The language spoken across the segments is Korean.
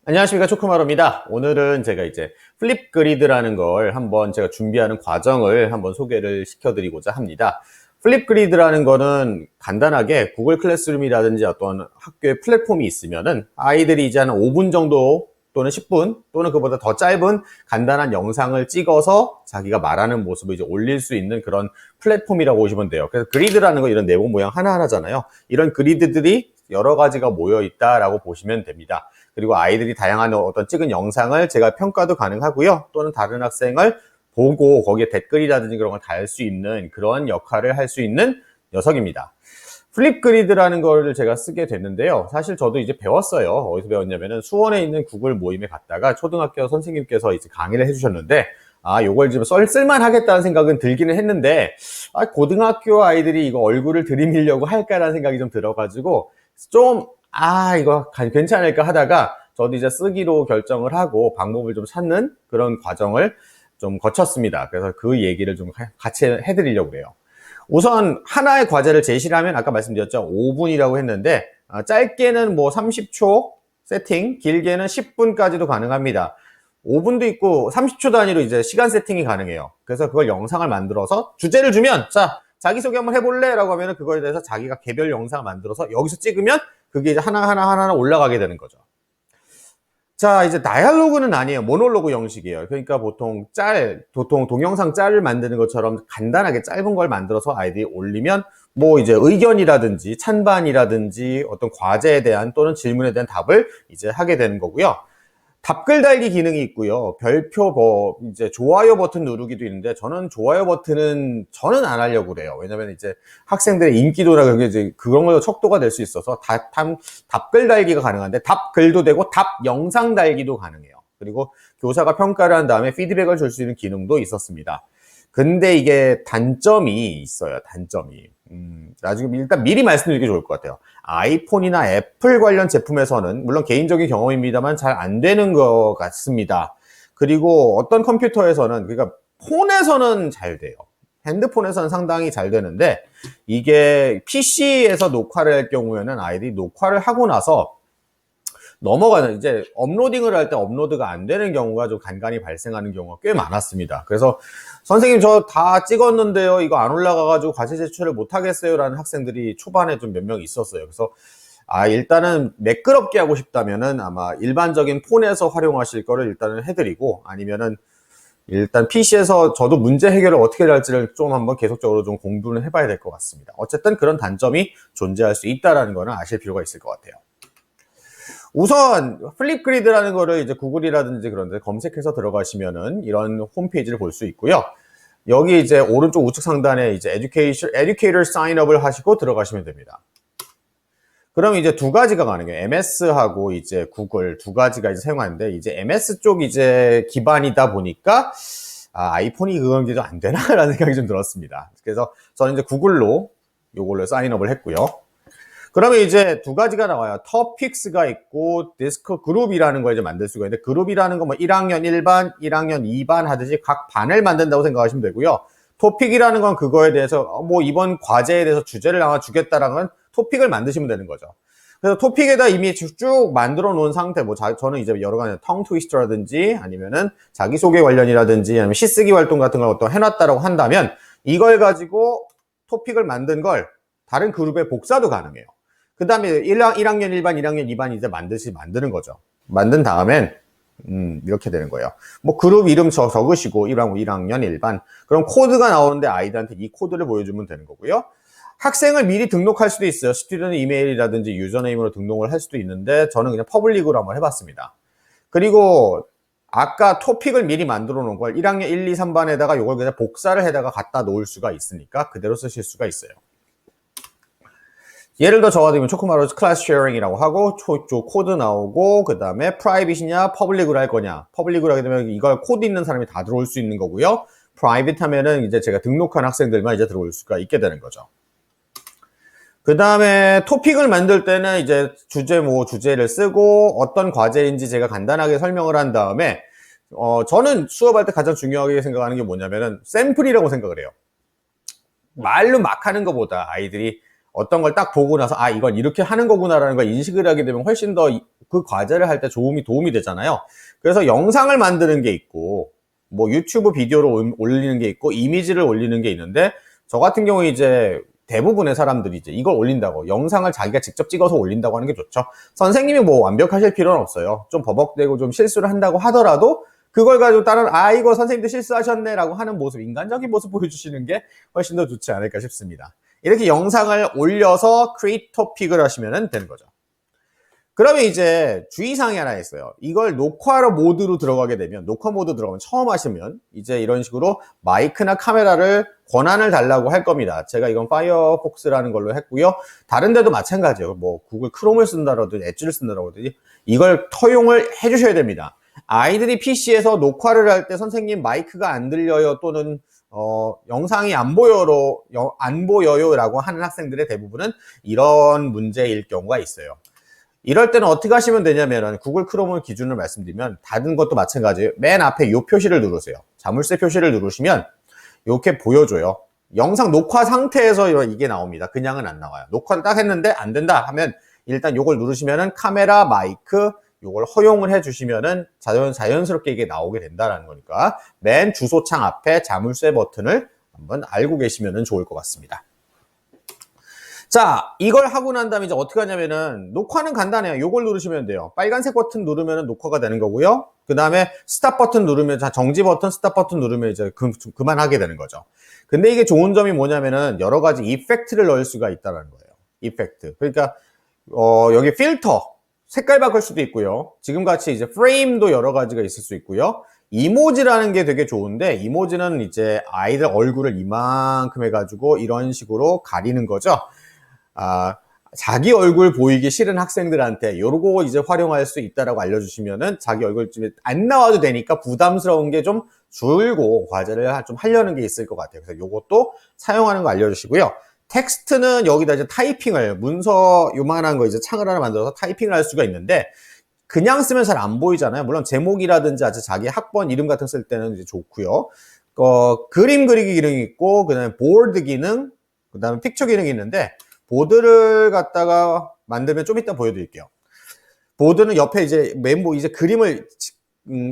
안녕하십니까, 초코마루입니다. 오늘은 제가 이제 플립 그리드라는 걸 한번 제가 준비하는 과정을 한번 소개를 시켜드리고자 합니다. 플립 그리드라는 거는 간단하게 구글 클래스룸이라든지 어떤 학교의 플랫폼이 있으면은 아이들이 이제 한 5분 정도 또는 10분 또는 그보다 더 짧은 간단한 영상을 찍어서 자기가 말하는 모습을 이제 올릴 수 있는 그런 플랫폼이라고 보시면 돼요. 그래서 그리드라는 거 이런 네모 모양 하나하나잖아요. 이런 그리드들이 여러 가지가 모여 있다라고 보시면 됩니다. 그리고 아이들이 다양한 어떤 찍은 영상을 제가 평가도 가능하고요. 또는 다른 학생을 보고 거기에 댓글이라든지 그런 걸 달 수 있는 그런 역할을 할 수 있는 녀석입니다. 플립그리드라는 거를 제가 쓰게 됐는데요. 사실 저도 이제 배웠어요. 어디서 배웠냐면은 수원에 있는 구글 모임에 갔다가 초등학교 선생님께서 이제 강의를 해주셨는데, 요걸 좀 쓸만하겠다는 생각은 들기는 했는데, 고등학교 아이들이 이거 얼굴을 들이밀려고 할까라는 생각이 좀 들어가지고, 좀, 이거 괜찮을까 하다가, 저도 이제 쓰기로 결정을 하고 방법을 좀 찾는 그런 과정을 좀 거쳤습니다. 그래서 그 얘기를 좀 같이 해드리려고 해요. 우선 하나의 과제를 제시를 하면 아까 말씀드렸죠. 5분이라고 했는데 짧게는 뭐 30초 세팅, 길게는 10분까지도 가능합니다. 5분도 있고 30초 단위로 이제 시간 세팅이 가능해요. 그래서 그걸 영상을 만들어서 주제를 주면 자, 자기소개 한번 해볼래? 라고 하면 그거에 대해서 자기가 개별 영상을 만들어서 여기서 찍으면 그게 이제 하나하나 올라가게 되는 거죠. 자, 이제 다이얼로그는 아니에요. 모놀로그 형식이에요. 그러니까 보통 동영상 짤을 만드는 것처럼 간단하게 짧은 걸 만들어서 아이들이 올리면 뭐 이제 의견이라든지 찬반이라든지 어떤 과제에 대한 또는 질문에 대한 답을 이제 하게 되는 거고요. 답글 달기 기능이 있고요. 별표 이제 좋아요 버튼 누르기도 있는데 저는 좋아요 버튼은 저는 안 하려고 그래요. 왜냐면 이제 학생들의 인기도나 그런 게 이제 그런 걸로 척도가 될 수 있어서 답글 달기가 가능한데 답글도 되고 답 영상 달기도 가능해요. 그리고 교사가 평가를 한 다음에 피드백을 줄 수 있는 기능도 있었습니다. 근데 이게 단점이 있어요. 단점이. 나중에 일단 미리 말씀드리는 게 좋을 것 같아요. 아이폰이나 애플 관련 제품에서는 물론 개인적인 경험입니다만 잘 안 되는 것 같습니다. 그리고 어떤 컴퓨터에서는 그러니까 폰에서는 잘 돼요. 핸드폰에서는 상당히 잘 되는데 이게 PC에서 녹화를 할 경우에는 아이들이 녹화를 하고 나서 넘어가는 이제 업로딩을 할 때 업로드가 안 되는 경우가 좀 간간히 발생하는 경우가 꽤 많았습니다. 그래서 선생님 저 다 찍었는데요. 이거 안 올라가가지고 과제 제출을 못 하겠어요. 라는 학생들이 초반에 좀 몇 명 있었어요. 그래서 일단은 매끄럽게 하고 싶다면은 아마 일반적인 폰에서 활용하실 거를 일단은 해드리고 아니면은 일단 PC에서 저도 문제 해결을 어떻게 할지를 좀 한번 계속적으로 좀 공부를 해봐야 될 것 같습니다. 어쨌든 그런 단점이 존재할 수 있다는 거는 아실 필요가 있을 것 같아요. 우선 플립그리드라는 거를 이제 구글이라든지 그런 데 검색해서 들어가시면은 이런 홈페이지를 볼 수 있고요. 여기 이제 오른쪽 우측 상단에 이제 educator sign up을 하시고 들어가시면 됩니다. 그럼 이제 두 가지가 가능해요. MS하고 이제 구글 두 가지가 이제 사용하는데 이제 MS 쪽 이제 기반이다 보니까 아이폰이 그건 이제 안 되나라는 생각이 좀 들었습니다. 그래서 저는 이제 구글로 요걸로 사인업을 했고요. 그러면 이제 두 가지가 나와요. 토픽스가 있고 디스크 그룹이라는 걸 이제 만들 수가 있는데 그룹이라는 건 뭐 1학년 1반, 1학년 2반 하듯이 각 반을 만든다고 생각하시면 되고요. 토픽이라는 건 그거에 대해서 뭐 이번 과제에 대해서 주제를 아마 주겠다라는 건 토픽을 만드시면 되는 거죠. 그래서 토픽에다 이미 쭉 만들어 놓은 상태, 뭐 저는 이제 여러 가지 텅 트위스터라든지 아니면은 자기소개 관련이라든지 아니면 시쓰기 활동 같은 걸 어떤 해놨다라고 한다면 이걸 가지고 토픽을 만든 걸 다른 그룹에 복사도 가능해요. 그 다음에 1학년 1반, 1학년 2반 이제 만드는 거죠. 만든 다음엔, 이렇게 되는 거예요. 뭐 그룹 이름 적으시고, 1학년 1반. 그럼 코드가 나오는데 아이들한테 이 코드를 보여주면 되는 거고요. 학생을 미리 등록할 수도 있어요. 스튜던트 이메일이라든지 유저네임으로 등록을 할 수도 있는데, 저는 그냥 퍼블릭으로 한번 해봤습니다. 그리고, 아까 토픽을 미리 만들어 놓은 걸 1학년 1, 2, 3반에다가 이걸 그냥 복사를 해다가 갖다 놓을 수가 있으니까 그대로 쓰실 수가 있어요. 예를 들어 저 같은 경우는 초코마루 클래스 쉐어링이라고 하고 코드 나오고 그 다음에 프라이빗이냐 퍼블릭으로 할 거냐. 퍼블릭으로 하게 되면 이걸 코드 있는 사람이 다 들어올 수 있는 거고요. 프라이빗 하면은 이제 제가 등록한 학생들만 이제 들어올 수가 있게 되는 거죠. 그 다음에 토픽을 만들 때는 이제 주제를 쓰고 어떤 과제인지 제가 간단하게 설명을 한 다음에 저는 수업할 때 가장 중요하게 생각하는 게 뭐냐면은 샘플이라고 생각을 해요. 말로 막 하는 것보다 아이들이 어떤 걸 딱 보고 나서 아 이건 이렇게 하는 거구나라는 걸 인식을 하게 되면 훨씬 더 그 과제를 할 때 도움이 되잖아요. 그래서 영상을 만드는 게 있고 뭐 유튜브 비디오를 올리는 게 있고 이미지를 올리는 게 있는데 저 같은 경우 이제 대부분의 사람들이 이제 이걸 올린다고 영상을 자기가 직접 찍어서 올린다고 하는 게 좋죠. 선생님이 뭐 완벽하실 필요는 없어요. 좀 버벅대고 좀 실수를 한다고 하더라도 그걸 가지고 다른 아 이거 선생님도 실수하셨네 라고 하는 모습, 인간적인 모습 보여주시는 게 훨씬 더 좋지 않을까 싶습니다. 이렇게 영상을 올려서 크리에이트 토픽을 하시면 되는 거죠. 그러면 이제 주의사항이 하나 있어요. 이걸 녹화 모드로 들어가게 되면, 녹화 모드 들어가면 처음 하시면 이제 이런 식으로 마이크나 카메라를 권한을 달라고 할 겁니다. 제가 이건 파이어폭스라는 걸로 했고요. 다른 데도 마찬가지예요. 뭐 구글 크롬을 쓴다라든지 엣지를 쓴다라든지 이걸 허용을 해주셔야 됩니다. 아이들이 PC에서 녹화를 할 때 선생님 마이크가 안 들려요 또는 영상이 안 보여요 라고 하는 학생들의 대부분은 이런 문제일 경우가 있어요. 이럴 때는 어떻게 하시면 되냐면 구글 크롬을 기준으로 말씀드리면 다른 것도 마찬가지예요. 맨 앞에 이 표시를 누르세요. 자물쇠 표시를 누르시면 이렇게 보여줘요. 영상 녹화 상태에서 이게 나옵니다. 그냥은 안 나와요. 녹화를 딱 했는데 안 된다 하면 일단 이걸 누르시면은 카메라, 마이크 이걸 허용을 해주시면은 자연스럽게 이게 나오게 된다는 거니까 맨 주소창 앞에 자물쇠 버튼을 한번 알고 계시면 좋을 것 같습니다. 자, 이걸 하고 난 다음에 이제 어떻게 하냐면은 녹화는 간단해요. 이걸 누르시면 돼요. 빨간색 버튼 누르면은 녹화가 되는 거고요. 그 다음에 스탑 버튼 누르면 정지 버튼, 스탑 버튼 누르면 이제 그만하게 되는 거죠. 근데 이게 좋은 점이 뭐냐면은 여러 가지 이펙트를 넣을 수가 있다는 거예요. 이펙트. 그러니까 여기 필터 색깔 바꿀 수도 있고요. 지금 같이 이제 프레임도 여러 가지가 있을 수 있고요. 이모지라는 게 되게 좋은데 이모지는 이제 아이들 얼굴을 이만큼 해가지고 이런 식으로 가리는 거죠. 자기 얼굴 보이기 싫은 학생들한테 요러고 이제 활용할 수 있다라고 알려주시면은 자기 얼굴쯤에 안 나와도 되니까 부담스러운 게 좀 줄고 과제를 좀 하려는 게 있을 것 같아요. 그래서 요것도 사용하는 거 알려주시고요. 텍스트는 여기다 이제 타이핑을 문서 요만한 거 이제 창을 하나 만들어서 타이핑을 할 수가 있는데 그냥 쓰면 잘 안 보이잖아요. 물론 제목이라든지 아주 자기 학번 이름 같은 거 쓸 때는 이제 좋고요. 그림 그리기 기능이 있고 그다음에 보드 기능, 그다음에 픽처 기능이 있는데 보드를 갖다가 만들면 좀 이따 보여드릴게요. 보드는 옆에 이제 이제 그림을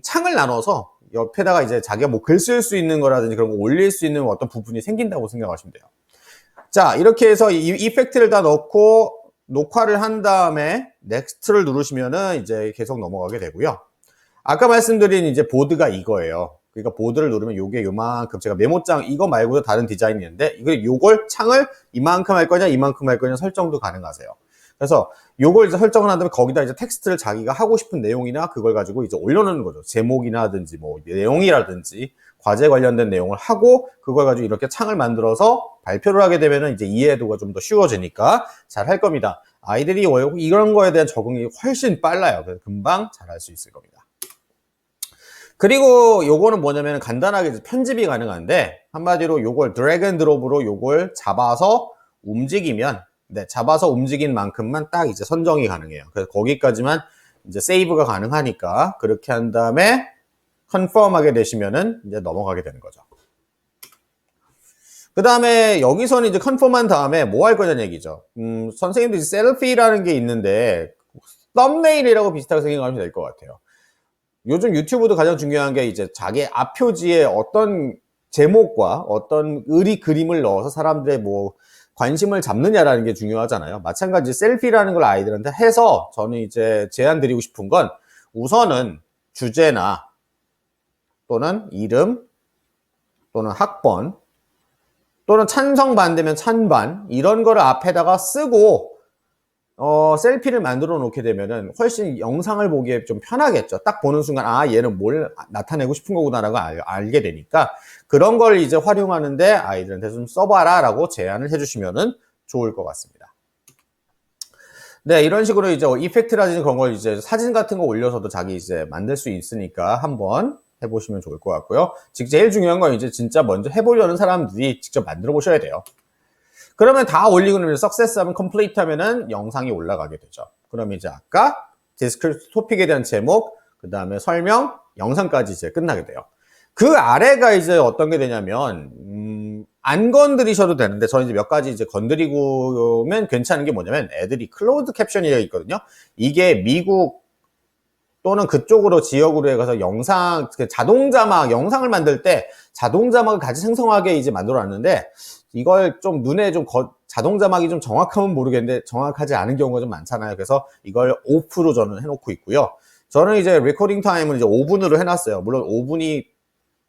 창을 나눠서 옆에다가 이제 자기가 뭐 글 쓸 수 있는 거라든지 그런 거 올릴 수 있는 어떤 부분이 생긴다고 생각하시면 돼요. 자, 이렇게 해서 이 이펙트를 다 넣고 녹화를 한 다음에 넥스트를 누르시면은 이제 계속 넘어가게 되고요. 아까 말씀드린 이제 보드가 이거예요. 그러니까 보드를 누르면 요게 요만큼 제가 메모장 이거 말고도 다른 디자인이 있는데 요걸 창을 이만큼 할 거냐 이만큼 할 거냐 설정도 가능하세요. 그래서 요걸 이제 설정을 한 다음에 거기다 이제 텍스트를 자기가 하고 싶은 내용이나 그걸 가지고 이제 올려놓는 거죠. 제목이라든지 뭐 내용이라든지 과제 관련된 내용을 하고 그걸 가지고 이렇게 창을 만들어서 발표를 하게 되면은 이제 이해도가 좀 더 쉬워지니까 잘 할 겁니다. 아이들이 이런 거에 대한 적응이 훨씬 빨라요. 그래서 금방 잘 할 수 있을 겁니다. 그리고 요거는 뭐냐면 간단하게 편집이 가능한데 한마디로 요걸 드래그 앤 드롭으로 요걸 잡아서 움직이면 잡아서 움직인 만큼만 딱 이제 선정이 가능해요. 그래서 거기까지만 이제 세이브가 가능하니까 그렇게 한 다음에 컨펌 하게 되시면은 이제 넘어가게 되는 거죠. 그 다음에 여기서는 이제 컨펌 한 다음에 뭐 할 거냐는 얘기죠. 선생님들이 셀피라는 게 있는데 썸네일이라고 비슷하게 생각하면 될 것 같아요. 요즘 유튜브도 가장 중요한 게 이제 자기 앞 표지에 어떤 제목과 어떤 그림을 넣어서 사람들의 뭐 관심을 잡느냐라는 게 중요하잖아요. 마찬가지 셀피라는 걸 아이들한테 해서 저는 이제 제안 드리고 싶은 건 우선은 주제나 또는 이름 또는 학번 또는 찬성 반대면 찬반 이런 거를 앞에다가 쓰고 셀피를 만들어 놓게 되면은 훨씬 영상을 보기에 좀 편하겠죠. 딱 보는 순간 아 얘는 뭘 나타내고 싶은 거구나라고 알게 되니까 그런 걸 이제 활용하는데 아이들한테 좀 써봐라 라고 제안을 해주시면은 좋을 것 같습니다. 네, 이런 식으로 이제 이펙트라든지 그런 걸 이제 사진 같은 거 올려서도 자기 이제 만들 수 있으니까 한번 해보시면 좋을 것 같고요. 제일 중요한 건 이제 진짜 먼저 해보려는 사람들이 직접 만들어 보셔야 돼요. 그러면 다 올리고 나면 석세스 하면 컴플리트 하면은 영상이 올라가게 되죠. 그러면 이제 아까 디스크립 토픽에 대한 제목, 그 다음에 설명, 영상까지 이제 끝나게 돼요. 그 아래가 이제 어떤 게 되냐면 안 건드리셔도 되는데 저는 이제 몇 가지 이제 건드리고면 괜찮은 게 뭐냐면 애들이 클로우드 캡션이 있거든요. 이게 미국 또는 그쪽으로 지역으로 해가서 영상 자동 자막 영상을 만들 때 자동 자막을 같이 생성하게 이제 만들어 놨는데 이걸 좀 눈에 좀 자동 자막이 좀 정확하면 모르겠는데 정확하지 않은 경우가 좀 많잖아요. 그래서 이걸 오프로 저는 해놓고 있고요. 저는 이제 레코딩 타임을 이제 5분으로 해놨어요. 물론 5분이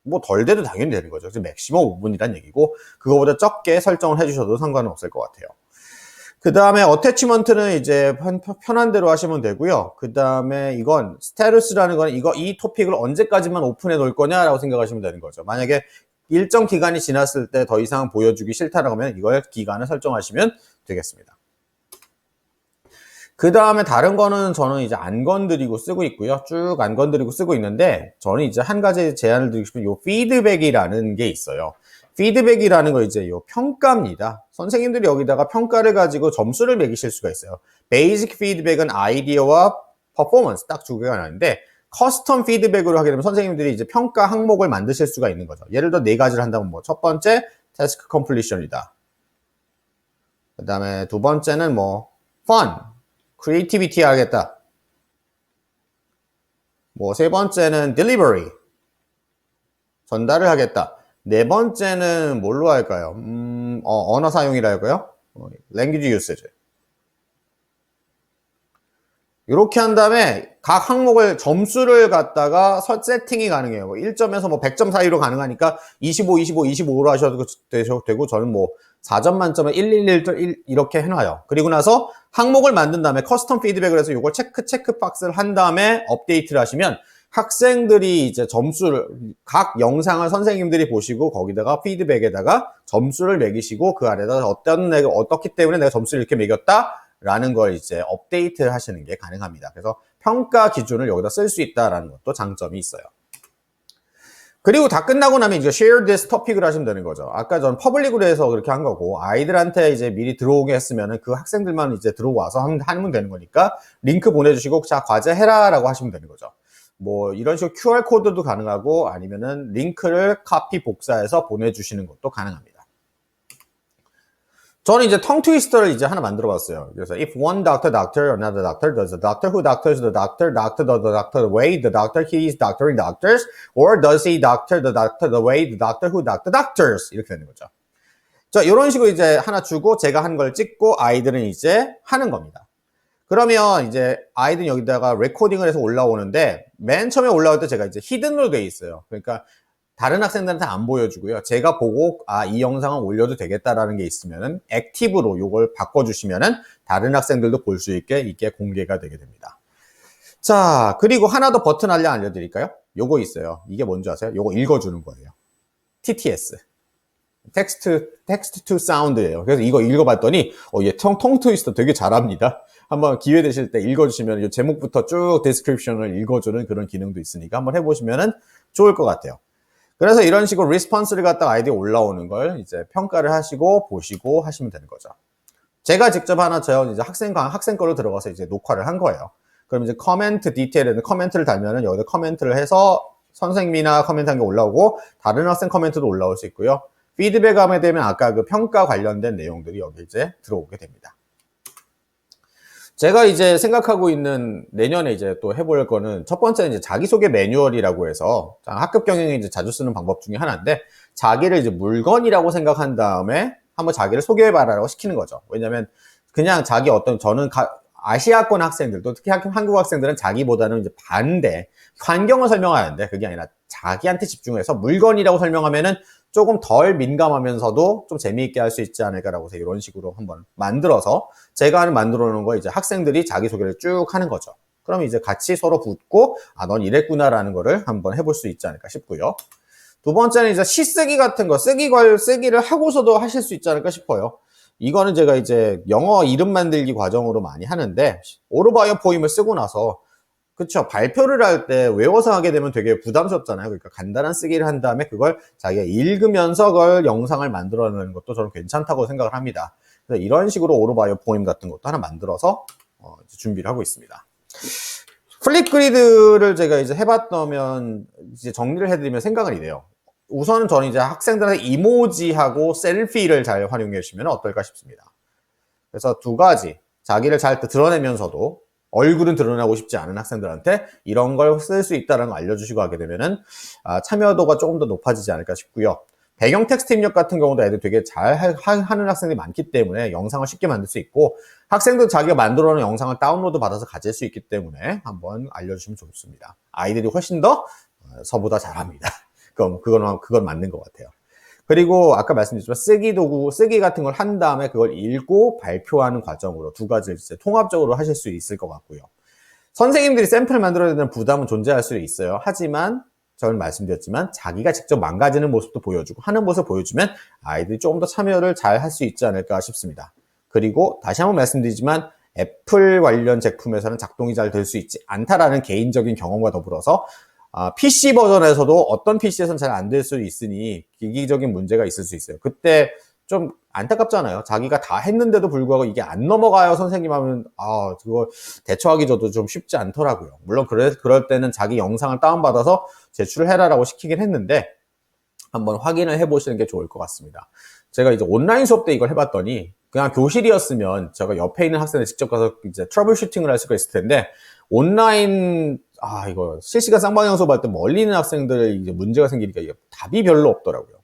뭐 덜 돼도 당연히 되는 거죠. 그래서 맥시멈 5분이란 얘기고 그거보다 적게 설정을 해주셔도 상관은 없을 것 같아요. 그 다음에 어태치먼트는 이제 편한 대로 하시면 되고요. 그 다음에 이건 스테루스라는 건 이 토픽을 언제까지만 오픈해 놓을 거냐라고 생각하시면 되는 거죠. 만약에 일정 기간이 지났을 때 더 이상 보여주기 싫다라고 하면 이걸 기간을 설정하시면 되겠습니다. 그 다음에 다른 거는 저는 이제 안 건드리고 쓰고 있고요. 쭉 안 건드리고 쓰고 있는데 저는 이제 한 가지 제안을 드리고 싶은 요 피드백이라는 게 있어요. 피드백이라는 거 이제 요 평가입니다. 선생님들이 여기다가 평가를 가지고 점수를 매기실 수가 있어요. 베이직 피드백은 아이디어와 퍼포먼스 딱 두 개가 나는데 커스텀 피드백으로 하게 되면 선생님들이 이제 평가 항목을 만드실 수가 있는 거죠. 예를 들어 네 가지를 한다면 뭐 첫 번째 태스크 컴플리션이다. 그 다음에 두 번째는 뭐 fun, 크리에이티비티 하겠다. 뭐 세 번째는 delivery, 전달을 하겠다. 네 번째는 뭘로 할까요? 언어 사용이랄까요? language usage. 이렇게 한 다음에 각 항목을 점수를 갖다가 세팅이 가능해요. 뭐 1점에서 뭐 100점 사이로 가능하니까 25, 25, 25로 하셔도 되고 저는 뭐 4점 만점에 111 이렇게 해놔요. 그리고 나서 항목을 만든 다음에 커스텀 피드백을 해서 이걸 체크 박스를 한 다음에 업데이트를 하시면 학생들이 이제 점수를 각 영상을 선생님들이 보시고 거기다가 피드백에다가 점수를 매기시고 그 아래다가 어떻기 때문에 내가 점수를 이렇게 매겼다 라는 걸 이제 업데이트를 하시는 게 가능합니다. 그래서 평가 기준을 여기다 쓸 수 있다라는 것도 장점이 있어요. 그리고 다 끝나고 나면 이제 share this topic을 하시면 되는 거죠. 아까 전 퍼블릭으로 해서 그렇게 한 거고 아이들한테 이제 미리 들어오게 했으면은 그 학생들만 이제 들어와서 하면 되는 거니까 링크 보내주시고 자 과제 해라라고 하시면 되는 거죠. 뭐 이런 식으로 QR 코드도 가능하고 아니면은 링크를 카피 복사해서 보내주시는 것도 가능합니다. 저는 이제 tongue twister를 이제 하나 만들어 봤어요. 그래서 if one doctor, another doctor, does the doctor who doctors the doctor does the doctor the way the doctor he is doctoring doctors, or does he doctor the way the doctor who doctors 이렇게 되는 거죠. 자, 이런 식으로 이제 하나 주고 제가 한 걸 찍고 아이들은 이제 하는 겁니다. 그러면 이제 아이들은 여기다가 레코딩을 해서 올라오는데 맨 처음에 올라올 때 제가 이제 히든으로 돼 있어요. 그러니까 다른 학생들한테 안 보여주고요. 제가 보고 이 영상은 올려도 되겠다라는 게 있으면은 액티브로 이걸 바꿔주시면은 다른 학생들도 볼 수 있게 이게 공개가 되게 됩니다. 자, 그리고 하나 더 버튼 알려드릴까요? 요거 있어요. 이게 뭔지 아세요? 요거 읽어주는 거예요. TTS. 텍스트 투 사운드예요. 그래서 이거 읽어봤더니 얘 tongue twister 되게 잘합니다. 한번 기회 되실 때 읽어주시면 이 제목부터 쭉 디스크립션을 읽어주는 그런 기능도 있으니까 한번 해보시면 좋을 것 같아요. 그래서 이런 식으로 리스폰스를 갖다가 아이들이 올라오는 걸 이제 평가를 하시고 보시고 하시면 되는 거죠. 제가 직접 이제 학생 걸로 들어가서 이제 녹화를 한 거예요. 그럼 이제 커멘트 디테일에는 커멘트를 달면은 여기다 커멘트를 해서 선생님이나 커멘트 한 게 올라오고 다른 학생 커멘트도 올라올 수 있고요. 피드백 하게 되면 아까 그 평가 관련된 내용들이 여기 이제 들어오게 됩니다. 제가 이제 생각하고 있는 내년에 이제 또 해볼 거는 첫 번째는 이제 자기소개 매뉴얼이라고 해서 학급 경영에 이제 자주 쓰는 방법 중에 하나인데 자기를 이제 물건이라고 생각한 다음에 한번 자기를 소개해봐라라고 시키는 거죠. 왜냐면 그냥 저는 아시아권 학생들도 특히 한국 학생들은 자기보다는 이제 반대 환경을 설명하는데 그게 아니라 자기한테 집중해서 물건이라고 설명하면은 조금 덜 민감하면서도 좀 재미있게 할 수 있지 않을까라고 해서 이런 식으로 한번 만들어서 제가 만들어 놓은 거 이제 학생들이 자기소개를 쭉 하는 거죠. 그럼 이제 같이 서로 붙고 넌 이랬구나라는 거를 한번 해볼 수 있지 않을까 싶고요. 두 번째는 이제 시쓰기 같은 거 쓰기를 하고서도 하실 수 있지 않을까 싶어요. 이거는 제가 이제 영어 이름 만들기 과정으로 많이 하는데 오르바이어 포임을 쓰고 나서 그쵸. 발표를 할 때 외워서 하게 되면 되게 부담스럽잖아요. 그러니까 간단한 쓰기를 한 다음에 그걸 자기가 읽으면서 그걸 영상을 만들어내는 것도 저는 괜찮다고 생각을 합니다. 그래서 이런 식으로 오르바이어 포임 같은 것도 하나 만들어서 준비를 하고 있습니다. 플립그리드를 제가 이제 해봤다면 이제 정리를 해드리면 생각은 이래요. 우선은 저는 이제 학생들한테 이모지하고 셀피를 잘 활용해 주시면 어떨까 싶습니다. 그래서 두 가지, 자기를 잘 드러내면서도 얼굴은 드러나고 싶지 않은 학생들한테 이런 걸 쓸 수 있다는 걸 알려주시고 하게 되면은 참여도가 조금 더 높아지지 않을까 싶고요. 배경 텍스트 입력 같은 경우도 애들 되게 잘 하는 학생들이 많기 때문에 영상을 쉽게 만들 수 있고, 학생도 자기가 만들어 놓은 영상을 다운로드 받아서 가질 수 있기 때문에 한번 알려주시면 좋습니다. 아이들이 훨씬 더 서보다 잘합니다. 그건 맞는 것 같아요. 그리고 아까 말씀드렸지만 쓰기 도구, 쓰기 같은 걸 한 다음에 그걸 읽고 발표하는 과정으로 두 가지를 이제 통합적으로 하실 수 있을 것 같고요. 선생님들이 샘플을 만들어야 되는 부담은 존재할 수 있어요. 하지만 저는 말씀드렸지만 자기가 직접 망가지는 모습도 보여주고 하는 모습을 보여주면 아이들이 조금 더 참여를 잘 할 수 있지 않을까 싶습니다. 그리고 다시 한번 말씀드리지만 애플 관련 제품에서는 작동이 잘 될 수 있지 않다라는 개인적인 경험과 더불어서 PC 버전에서도 어떤 PC에서는 잘 안 될 수 있으니 기기적인 문제가 있을 수 있어요. 그때 좀 안타깝잖아요. 자기가 다 했는데도 불구하고 이게 안 넘어가요, 선생님 하면, 그거 대처하기 저도 좀 쉽지 않더라고요. 물론 그럴 때는 자기 영상을 다운받아서 제출을 해라라고 시키긴 했는데, 한번 확인을 해보시는 게 좋을 것 같습니다. 제가 이제 온라인 수업 때 이걸 해봤더니, 그냥 교실이었으면 제가 옆에 있는 학생을 직접 가서 이제 트러블 슈팅을 할 수가 있을 텐데, 온라인, 이거 실시간 쌍방향 수업할 때 멀리 있는 학생들 이제 문제가 생기니까 이게 답이 별로 없더라고요.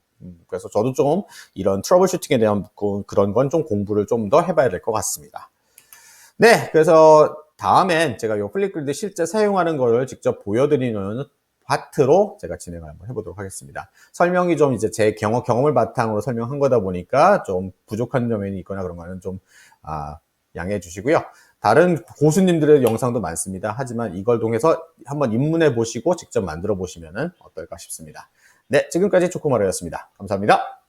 그래서 저도 좀 이런 트러블 슈팅에 대한 그런 건 좀 공부를 좀 더 해봐야 될 것 같습니다. 네, 그래서 다음엔 제가 이 플립그리드 실제 사용하는 거를 직접 보여드리는 파트로 제가 진행을 한번 해보도록 하겠습니다. 설명이 좀 이제 제 경험을 바탕으로 설명한 거다 보니까 좀 부족한 점이 있거나 그런 거는 좀 양해해 주시고요. 다른 고수님들의 영상도 많습니다. 하지만 이걸 통해서 한번 입문해 보시고 직접 만들어 보시면 어떨까 싶습니다. 네, 지금까지 초코마루였습니다. 감사합니다.